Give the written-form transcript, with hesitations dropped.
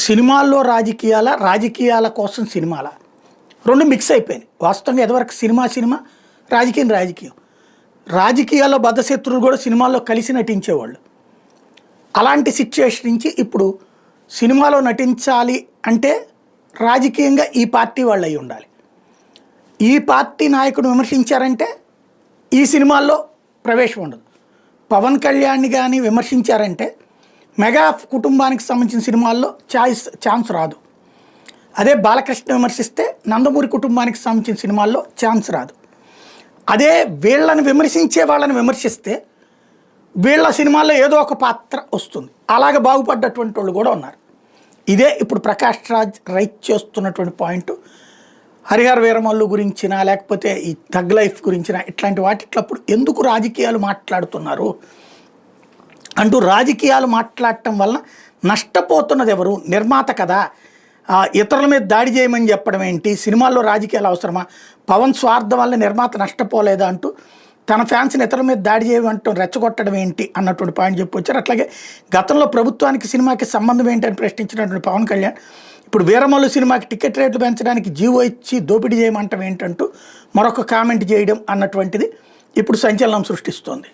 సినిమాల్లో రాజకీయాల కోసం సినిమాల రెండు మిక్స్ అయిపోయినాయి. వాస్తవంగా ఎదవరకు సినిమా రాజకీయం రాజకీయాల్లో బద్ధశత్రువులు కూడా సినిమాల్లో కలిసి నటించేవాళ్ళు. అలాంటి సిచ్యుయేషన్ నుంచి ఇప్పుడు సినిమాలో నటించాలి అంటే రాజకీయంగా ఈ పార్టీ వాళ్ళు అయి ఉండాలి. ఈ పార్టీ నాయకుడు విమర్శించారంటే ఈ సినిమాల్లో ప్రవేశం ఉండదు. పవన్ కళ్యాణ్ని కానీ విమర్శించారంటే మెగా కుటుంబానికి సంబంధించిన సినిమాల్లో ఛాన్స్ రాదు. అదే బాలకృష్ణ విమర్శిస్తే నందమూరి కుటుంబానికి సంబంధించిన సినిమాల్లో ఛాన్స్ రాదు. అదే వీళ్ళని విమర్శించే వాళ్ళని విమర్శిస్తే వీళ్ళ సినిమాల్లో ఏదో ఒక పాత్ర వస్తుంది. అలాగే బాగుపడ్డటువంటి వాళ్ళు కూడా ఉన్నారు. ఇదే ఇప్పుడు ప్రకాష్ రాజ్ రైట్ చేస్తున్నటువంటి పాయింట్. హరిహర వీరమల్లు గురించిన లేకపోతే ఈ థగ్ లైఫ్ గురించిన ఇట్లాంటి వాటిట్లప్పుడు ఎందుకు రాజకీయాలు మాట్లాడుతున్నారు అంటూ రాజకీయాలు మాట్లాడటం వలన నష్టపోతున్నది ఎవరు? నిర్మాత కదా. ఇతరుల మీద దాడి చేయమని చెప్పడం ఏంటి? సినిమాల్లో రాజకీయాలు అవసరమా? పవన్ స్వార్థం వల్ల నిర్మాత నష్టపోలేదా అంటూ తన ఫ్యాన్స్ని ఇతరుల మీద దాడి చేయమంటూ రెచ్చగొట్టడం ఏంటి అన్నటువంటి పాయింట్ చెప్పొచ్చారు. అట్లాగే గతంలో ప్రభుత్వానికి సినిమాకి సంబంధం ఏంటని ప్రశ్నించినటువంటి పవన్ కళ్యాణ్ ఇప్పుడు వీరమల్లు సినిమాకి టికెట్ రేట్లు పెంచడానికి జీవో ఇచ్చి దోపిడీ చేయమంటం ఏంటంటూ మరొక కామెంట్ చేయడం అన్నటువంటిది ఇప్పుడు సంచలనం సృష్టిస్తోంది.